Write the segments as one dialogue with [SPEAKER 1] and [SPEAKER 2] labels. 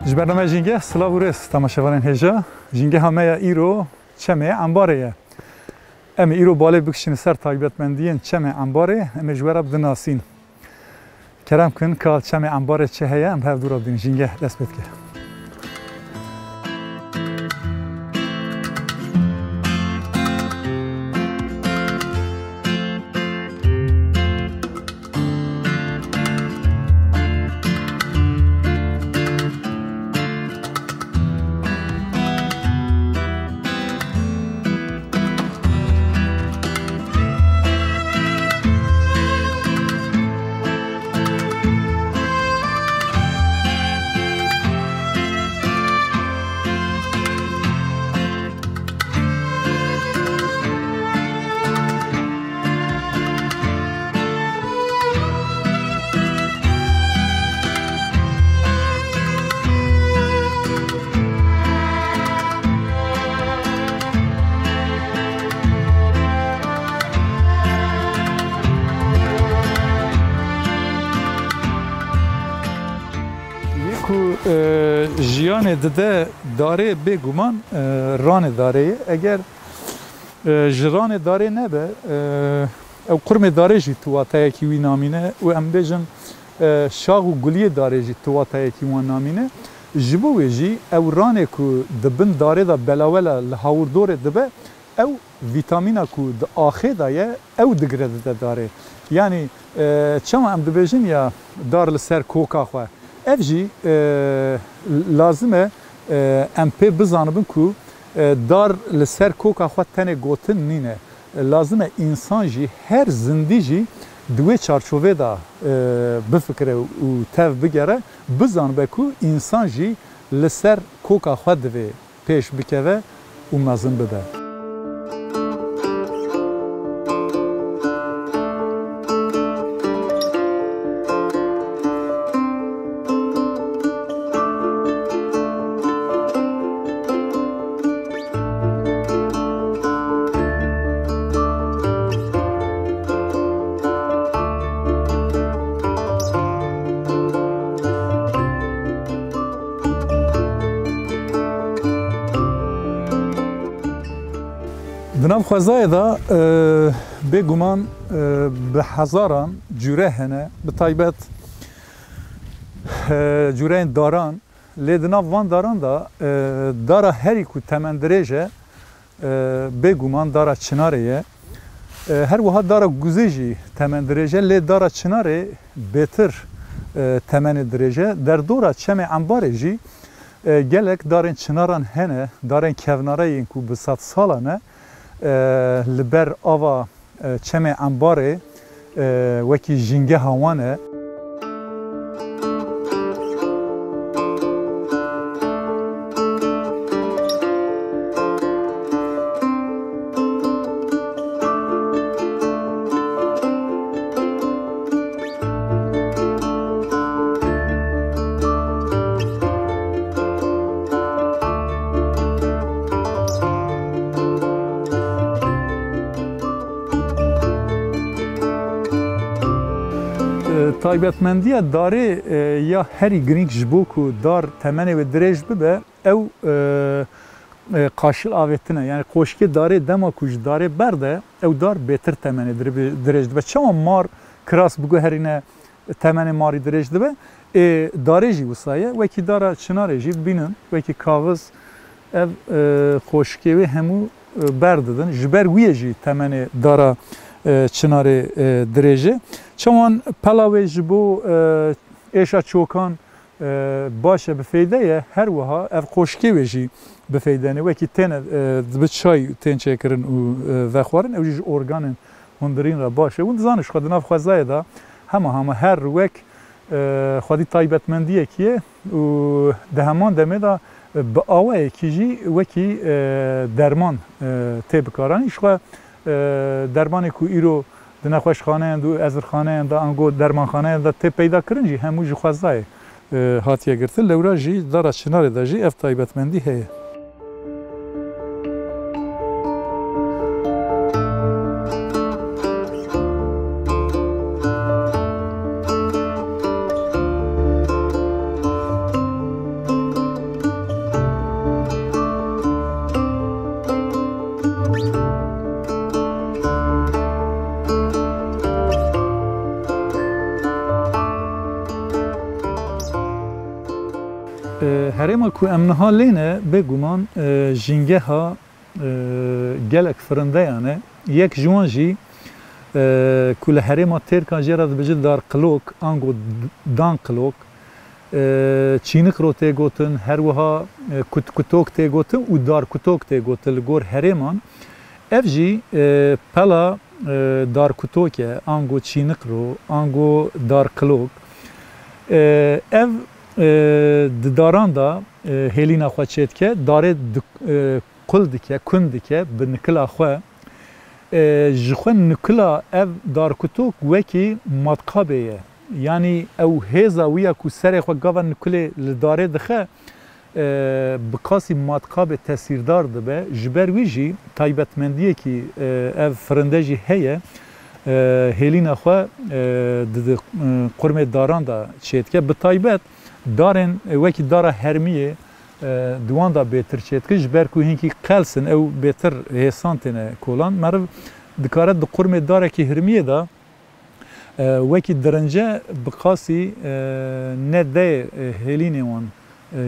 [SPEAKER 1] برنامه جینگه سلاو ورس تماشاوران هجا جینگه همه ایرو چمه انباره ام ایرو بالا بکشین سر تایبەتمەندیên çemê enbarê em ji we dinasîn kerem kin ka çemê enbarê çi heye em hev dûra bidin jîngeh dest pê dike. جیان دده داره بگومان ران داره اگر جران داره نبه او قرم داره جی تواتای کی وی نامینه و ام بجن شاغ و گلیه داره جی تواتای کی وان نامینه جبو جی او رانه کو دبن داره دا بلاولا لهاور دوره دبه او ویتامینا کو د آخه دایه او دگره داره یعنی چما ام دبجن یا دار لسر کوکا خواه ev jî lazim e em pê bizanibin ku dar li ser koka xwe tenê gotin nîne. Lazim e însan jî her zindî jî di wê çarçovê da bifikire û tev bigere bizanibe ku însan jî li ser koka xwe divê pêş bikeve û mezin bibe. Dinav xwezayê da bêguman bi hezaran cure hene bi taybet cureyên daran lê di nav van daran da dara herî ku temendirêj e bêguman dara çinarê ye her wiha dara guzê jî temendirêj e lê dara çinarê bêtir temenê dirêj e derdora çemê enbarê jî gelek darên çinaran hene darên kevnareyên ku bi sed salan e li ber ava çemê enbarê wekî jîngeha wan e taybetmendiya darê ya herî girîng ji bo ku dar temenê ve dirêj bibe ew qaşil avêtine yani koşkê darê dema ku ji darê berde ew dar bêtir temenê dirêj dibe. Çawa mar kiras biguherîne temenê marî dirêj dibe darê jî wisa ye wekî dara çinarê jî bînin wekî kaviz ev koşkê wê hemû berdidin ji ber wî jî temenê dara çinarê dirêje. Çawan pela wê ji bo êşa çokan baş e bifêde ye her wiha ev koşkê wê jî bifêdene wekî têne dibe çay tên çêkirin û vexwarin ew jî ji organên hundirîn re baş e hûn dizanin ji xwe di nav xwezayê da hema her wek xwedî taybetmendiyekî ye û di heman demê da bi awayekî jî wekî derman tê bikaranî ji xwe dermanê ku îro di nexweşxaneyan û ezirxaneyan da ango dermanxaneyan da tê peyda kirin jî hemû ji xwezayê hatiye girtin lewra jî dara çinarê da jî ev taybetmendî heye. هرما کو امنها لینه بگومان جنگه ها گلک فرنده یانه یک جوانجی کل هرما ترکا جرد بجد دار قلوک آنگو دان قلوک چینک رو تی گوتن هر وها کتوک تی گوتن و دار کتوک تی گوتن لگور هرمان اف جی پلا دار کتوکه آنگو چینک رو آنگو دار قلوک اف داران دا هلینا خوا چید که داره قل دکه کن دکه به نکلا خوا جخون نکلا اف دار کتوک وکی مدقابه یعنی او هزا ویا کو سر خو گاون نکله لداره دخه بقاسی مدقابه تاثیردار دبه جبر ویجی تایبتمندیه کی اف فرندجی هیه هلینا خوا قرمه داران دا چید که به تایبت دارن وکی داره هرمیه دوان دا بهتر چید که جبر کو هنکی قلسن او بهتر حسانتنه کولان مرو دکارت د قرمه داره که هرمیه دا وکی درنجه بقاسی نده هلینه وان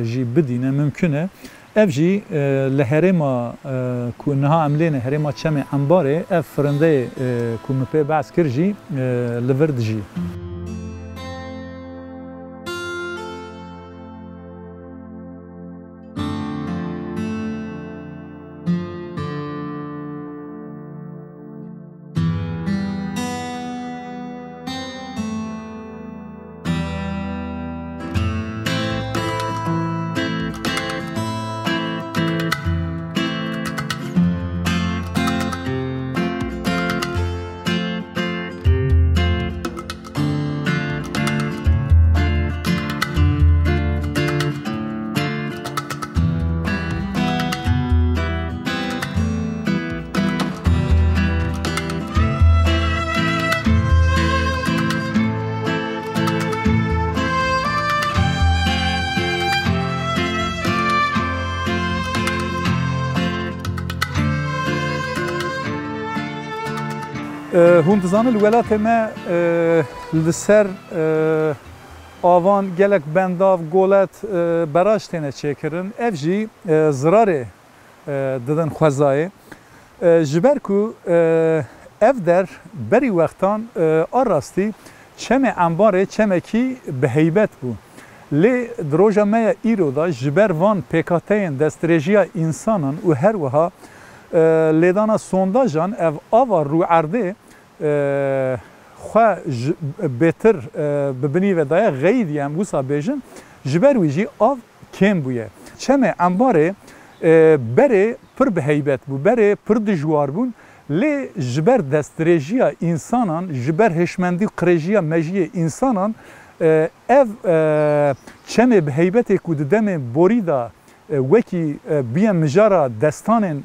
[SPEAKER 1] جی بدینه ممکنه اف جی لهرما کو نها عملینه هرما چمه انباره اف فرنده کو مپی بحث کر جی لورد جی هون دزانه الولات ما لسر آوان گلک بنداف گولت براش تینه چکرن اف جی زراره ددن خوزای جبر کو اف در بری وقتان آراستی چمه انباره چمه کی به هیبت بو لی دروجا ما ایرو دا جبر وان پیکاتین دستریجیا انسانان و هر وها لیدانا سونداجان اف آوا رو عرده خواه بهتر ببینی و دایه غیدی هم وسا بیجن جبر ویجی آف کم بویه چمه انباره بره پر به هیبت بو بره پر دجوار بون لی جبر دستریجیا انسانان جبر هشمندی قریجیا مجیه انسانان اف چمه به هیبت کود دم بوریدا وکی بیا مجارا دستانن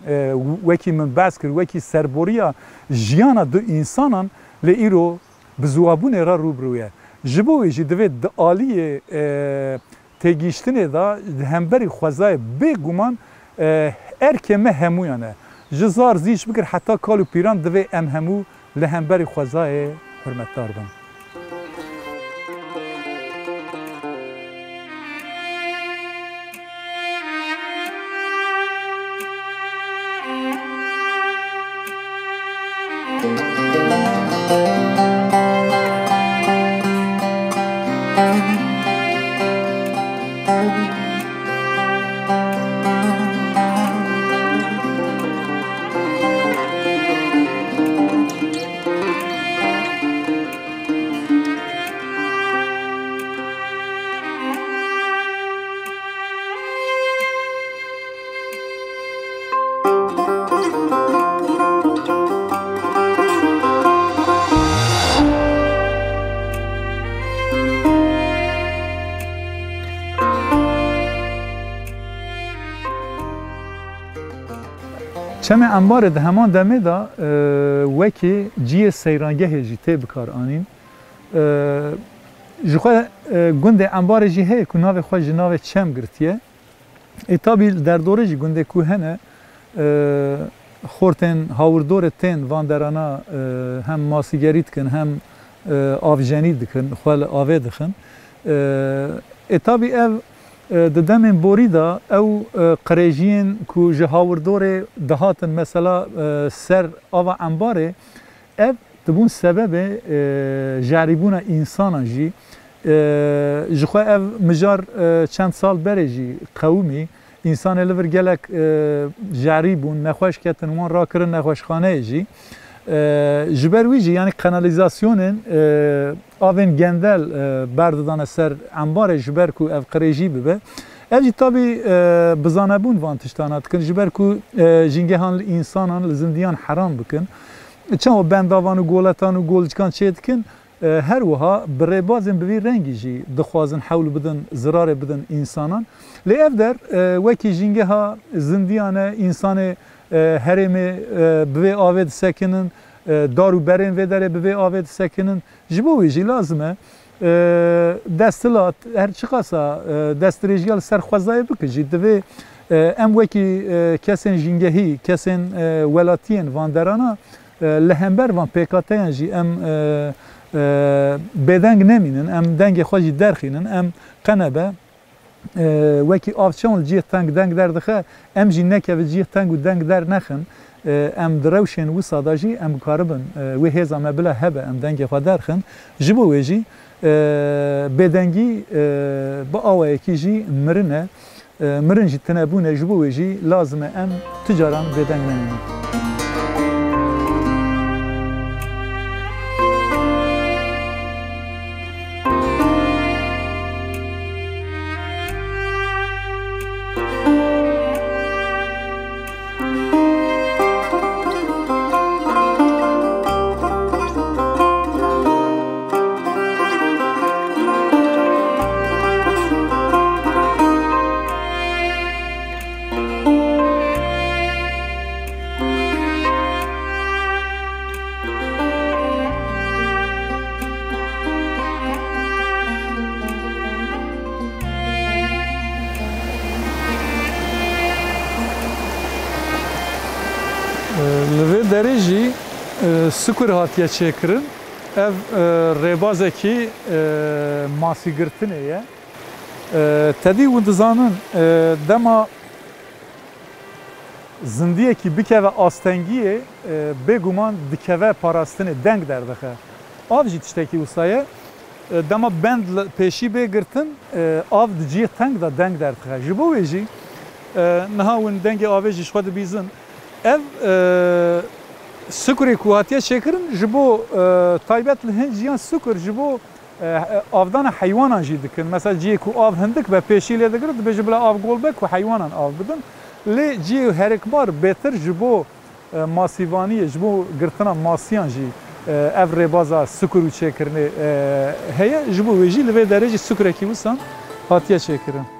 [SPEAKER 1] وکی من باز کرد وکی سربوریا جیانا دو انسانان لیرو بزوابون را روبرویه جبوی جی دوید د آلیه تگیشتنه دا همبری خوزای بگومان ارکمه همویانه جزار زیش بکر حتی کالو پیران دوی ام همو لهمبری خوزای حرمتدار بن چمه انبار ده همان دمه دا وکی جی سیرانگه جی تی بکار آنین جخواه گنده انبار جی هی که ناو خواه جناو چم گرتیه ایتابی در دوره جی گنده کوهنه خورتن هاوردور تین واندرانا هم ماسیگری دکن هم آوجنی دکن خواه آوه دکن ایتابی او ددمن بوریدا او قریجین کو جهاوردور دهاتن مثلا سر آوا انباره اف دبون سبب جریبون انسان جی جخوا اف مجار چند سال بره جی قومی انسان لور گلک جریبون نخوش کتن وان را کرن نخوش خانه جی جبر ویجی یعنی کانالیزاسیونن آوین گندل بردادن سر انبار جبر کو اف قریجی ببه اف جی تابی بزانه بون وان تشتانات کن جبر کو جنگهان انسانان لزندیان حرام بکن چون بنداوان و گولتان و گولجکان چید کن هر وها بره بازن بوی رنگی جی دخوازن حول بدن زرار بدن انسانان لی اف در وکی جنگه ها زندیان انسان هرم بوی آوید سکنن دارو برین و داره بوی آوید سکنن جبوی جی لازمه دستلات هر چقاسا دست رجال سرخوازای بکجی دوی ام وکی کسین جنگهی کسین ولاتین واندرانا لهمبر وان پیکاتیان جی ام بدنگ نمینن ام دنگ خواجی درخینن ام قنبه وکی آفچان جیه تنگ دنگ در دخه ام جی نکه و جیه تنگ و دنگ در نخن ام دروشن و صاداجی ام کاربن و هزا مبلا هبه ام دنگ خوا درخن جبو ویجی بدنگی با آوه کی جی مرنه مرن جی تنبونه جبو ویجی لازمه ام تجاران بدنگ نمینن Li derê jî sikur hatiye çêkirin ev rêbazekî masîgirtinê ye tedî hûn dizanin dema zindiyekî bikeve astengiyê bêguman dikeve parastinê deng derdixe av jî tiştekî wisa ye dema bend pêşî bêgirtin av di ciyê teng da deng derdixe ji bo wê jî niha hûn dengê avê jî ji xwe dibîzin ev sikurê ku hatiye çêkirin ji bo taybet li hin jiyan sikur ji bo avdana heywanan jî dikin mesela ciyê ku av hindik ve pêşî lê digirin dibêje bila av golbek ku heywanan av bidin lê ciyê herikbar bêtir ji bo masîvaniyê ji bo girtina masiyan jî ev rêbaza sikur û çêkirinê heye ji bo wê jî li vê derê jî sikurekî wisan hatiye çêkirin.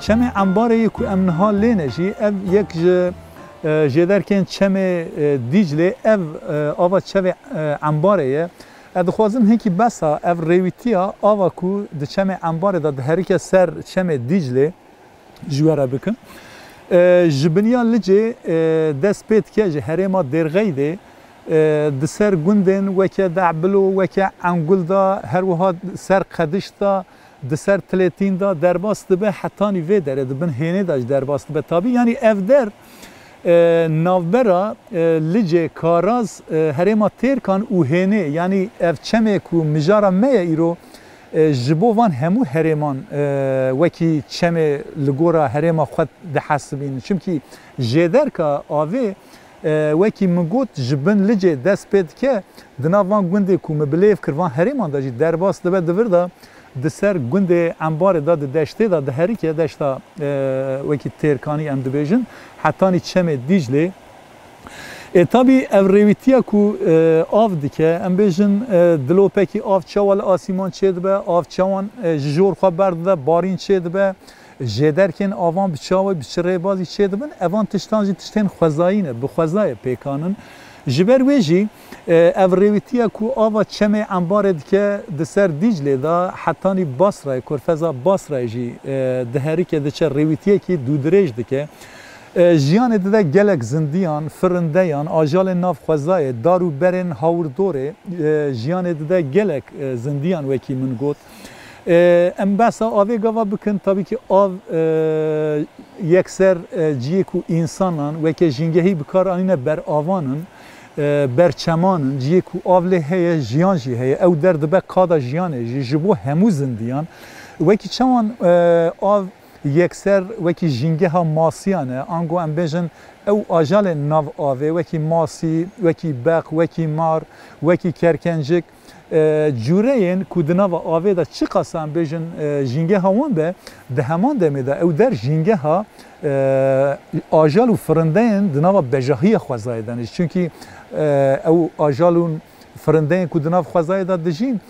[SPEAKER 1] چمه انباره کو امنها لینجی اv یک جدرکن چمه دیجله ev آوا چه انباره ادخوازم هیکی بسا ev رویتیا آوا کو د چمه انباره داد هریکه سر چمه دیجله جواره بکن جبنیان لجه دست پید که جه هریما درغیده دسر گندن وکه دعبلو وکه انگل دا هر وها سر قدش دا دسر تلتین دا درباست به حتانی وی داره دبن هینه داش درباست به تابی یعنی اف در ناوبرا لجه کاراز هریما تیر کان او هینه یعنی اف چمه کو مجارا مه ایرو جبوان همو هریمان وکی چمه لگورا هریما خود ده حسبین چونکی جدر که آوه وکی مگوت جبن لجه دست پید که دناوان گونده کو مبلیف کروان هریمان دا جی درباس دبه دور دا دسر گونده انبار دا دشته دا دهری که دشتا وکی تیرکانی ام دبیجن حتانی چم دیجلی tabii ev rêvîtiya ku av dike em bêjin dilopekî av çawa li asîman çê dibe av çawan ji jor xwe berdibe barîn çê dibe jê derkên avan bi çawa bi çi rêbazî çê dibin evan tiştan jî tiştên xwezayî ne bi xwezayê pêkanin ji ber wê jî ev rêvîtiya ku ava çemê embarê dike di ser Dîclê da hetanî Basrayê Korfeza Basrayê jî di herîkê diçe rêvîtiyekî dûdirêj dike jiyanê dide gelek zindiyan, firindeyan, ajalên nav xwezayê, dar û berên hawirdorê jiyanê dide gelek zindiyan wekî min got. Em behsa avê gava bikin tabii ki av yekser ciyê ku însanan weke jîngehî bikar anîne ber avanin, ber çemanin, ciyê ku av lê heye jiyan jî heye, ew derdibe kada jiyanê jî ji bo hemû zindiyan. Wekî çawan av yekser wekî jîngeha masiyan e ango em bêjin ew ajalên nav avê wekî masî, wekî beq, wekî mar, wekî kerkencik cûreyên ku di nava avê da çi qasa em bêjin jîngeha wan be di heman demê de ew der jîngeha ajal û firindeyên di nava bejahiya xwezayê de ne çünkü ew ajal û firindeyên ku di nav xwezayê da dijîn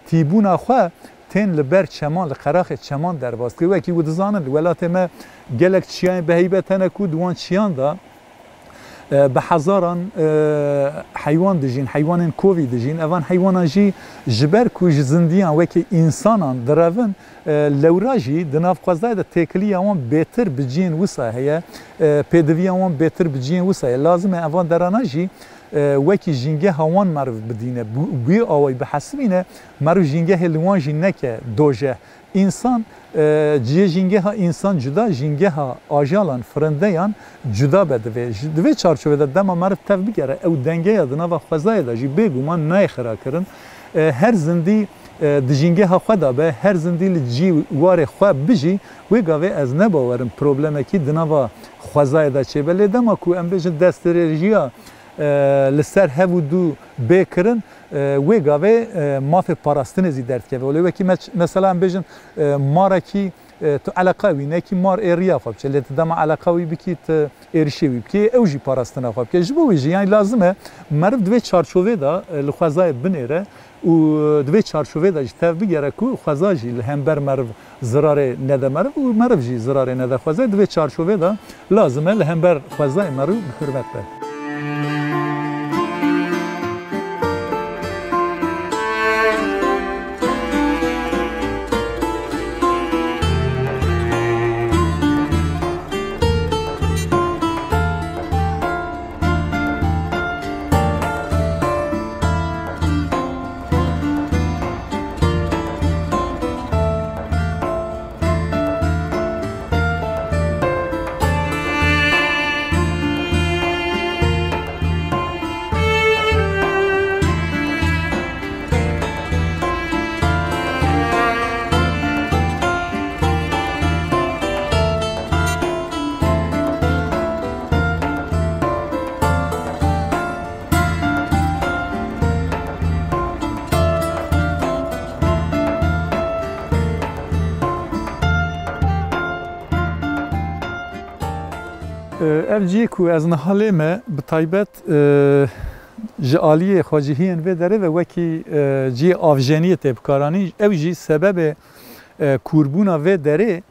[SPEAKER 1] tîbûna xwe tên li ber çeman, li qeraxê çeman derbas kir. Wekî ku dizanin li welatê me gelek çiyayên behîbet hene ku di wan çiyan da bi hezaran heywan dijîn, heywanên kovî dijîn. Evan heywanan jî ji ber ku ji zindiyan wekî însanan direvin, lewra jî di nav xwezayê de têkiliya wan bêtir bi ciyên wisa heye, pêdiviya wan bêtir bi ciyên wisa heye. Lazim e evan derana jî wekî jîngeha wan meriv bidîne. Wî awayî bi hesibîne meriv jîngehê li wan jî neke dojeh. İnsan ciyê jîngeha însan cuda, jîngeha ajalan firindeyan cuda be divê. Divê çarçovê de dema meriv tev bigere ew dengeya di nava xwezayê de jî bêguman nayê xira kirin. Her zindî di jîngeha xwe da be, her zindî li cî warê xwe bijî, wê gavê ez nebawerim problemekî di nava xwezayê de çêbe. Lê dema ku em bêjin destêrêjiya li ser hev û dû bêkirin wê gavê mafê parastinê zî derdkeve. Lê wekî mesela em bêjin marekî tu eleqa wî nekî mar êriya xwe biçe lê tu dema eleqa wî bikî tu êrişê wî bikî ew jî parastina xwe bike. Ji bo wê jî yani lazim e meriv divê çarçovê da li xwezayê binêre û divê çarçovê da jî tev bigere ku xweza jî li hember meriv zirarê nede meriv û meriv jî zirarê nede xwezayê divê çarçovê da lazim e li hember xwezayê meriv bi hürmet be. Ev ciyê ku ez nihalê me bi taybet ji aliyê xwecihiyên vê derê ve wekî ciyê avjeniyê tê bikaranî ew jî sebebê kûrbûna vê derê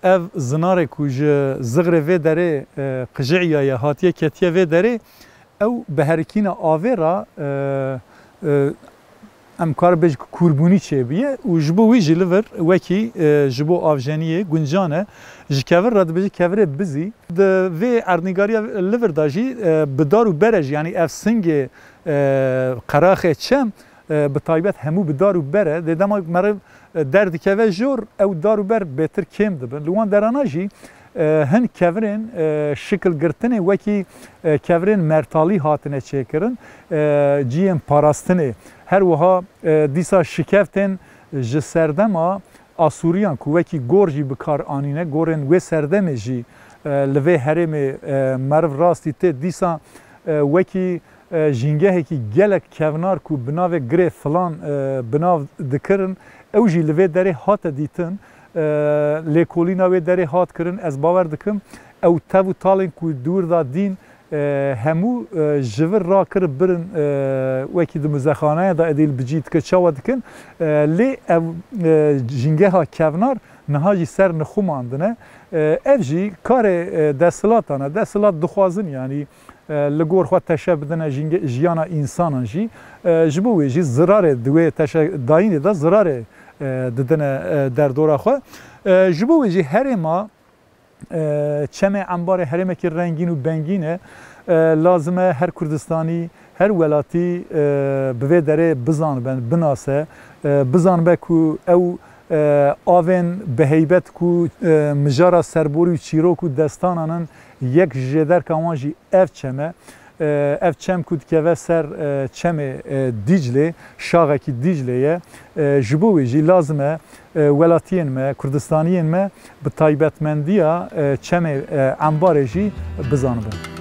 [SPEAKER 1] ev zinarê ku ji ziğrê vê derê qijiyaya hatiye ketiye vê derê ew bi herikîna avê ra em kar bêj kûrbûnî çêbiye û ji bo wî jî li vir wekî ji bo avjeniyê guncan e ji kevir ra dibêjî kevirê bizî di vê ernîgariya li vir da jî bi dar û bere jî yanî ev singê qeraxê çem bi taybet hemû bi dar û bere dê dema meriv derdikeve jor ew dar û ber bêtir kêm dibin. Li wan derana jî hin kevirên şikil girtinê wekî kevirên mertalî hatine çêkirin ciyên parastinê. Her wiha dîsa şikevtên ji serdema Asûriyan ku wekî gor jî bikar anîne gorên wê serdemê jî لوی هرم مرو راستی ته دیسا وکی جنگه کی گلک کونار کو بناو گره فلان بناو دکرن او جی لوی دره هات دیتن لیکولینا و دره هات کرن از باور دکم او تابو تالن کو دور دا دین همو جور را کر برن وکی دم زخانه دا ادیل بجید که چاو دکن لی او جنگه ها کونار نهاجی سر نخوماندنه اف جی کار دستلاتانه دستلات دخوازن یعنی لگور خود تشب بدن جیانا انسانان جی جبوی جی زراره دوی تشب داینه دا زراره ددن در دورا خو جبوی جی هر ما چمه انبار هرمه که رنگین و بنگینه لازمه هر کردستانی هر ولاتی به دره بزان بناسه بزان به کو او آون به هیبت کو مجارا سربوری و چیروک و دستانانن یک جدر کامانجی اف چمه اف چم کود که و سر چم دیجله شاغه کی دیجله جبوی جی لازمه ولاتین ما کردستانیین ما به تایبتمندیا چم انبار جی بزانبن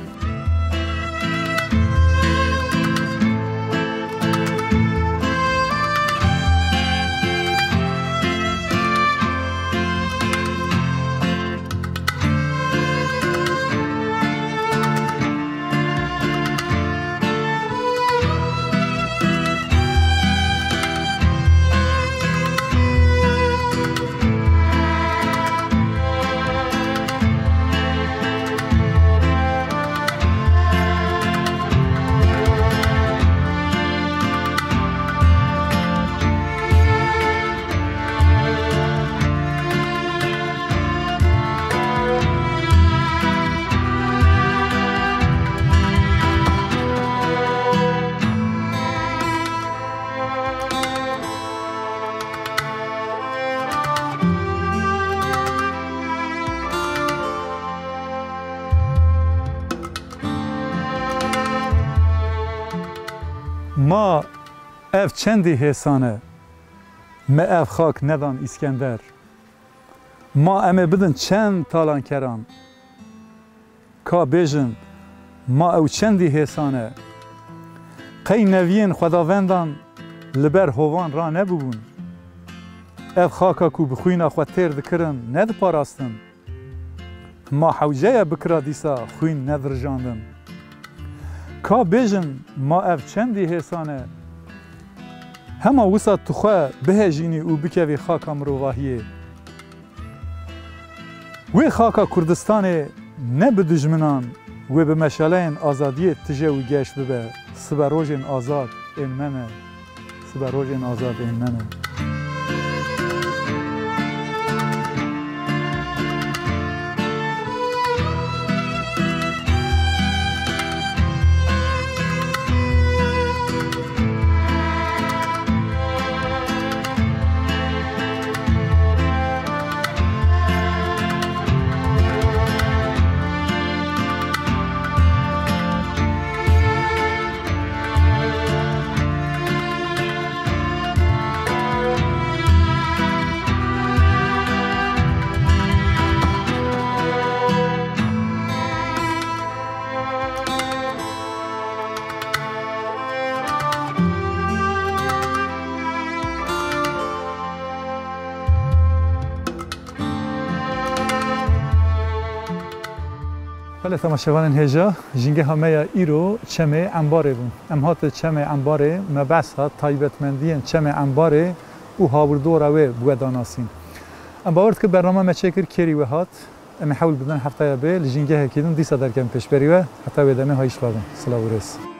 [SPEAKER 1] ما اف چندی حسانه ما اف خاک ندان اسکندر ما امه بدن چند تالان کران کا بیجن ما او چندی حسانه قی نوین خداوندان لبر هوان را نبوون اف خاکا کو بخوینا خود تیر دکرن ند پاراستن ما حوجه بکرا دیسا خوین ندرجاندن کا بیجن ما اف چندی حسانه همه وسط تخواه بهجینی و بکوی خاکا مروواهیه وی خاکا کردستان نه به دجمنان و به مشالین آزادی تجه و گشت ببه سبروژن آزاد این منه سبروژن آزاد این منه بله تماشاوان هجا جنگه همه ایرو چمه انباره بون امهات چمه انباره مبس ها تایبتمندی چمه انباره و هاوردو روی بوداناسین ام باورد که برنامه مچکر کری و هات ام حاول بدن هفته به جنگه کدوم دیسا در کم پیش بری و حتی ودمه هایش خواهدم سلام و رس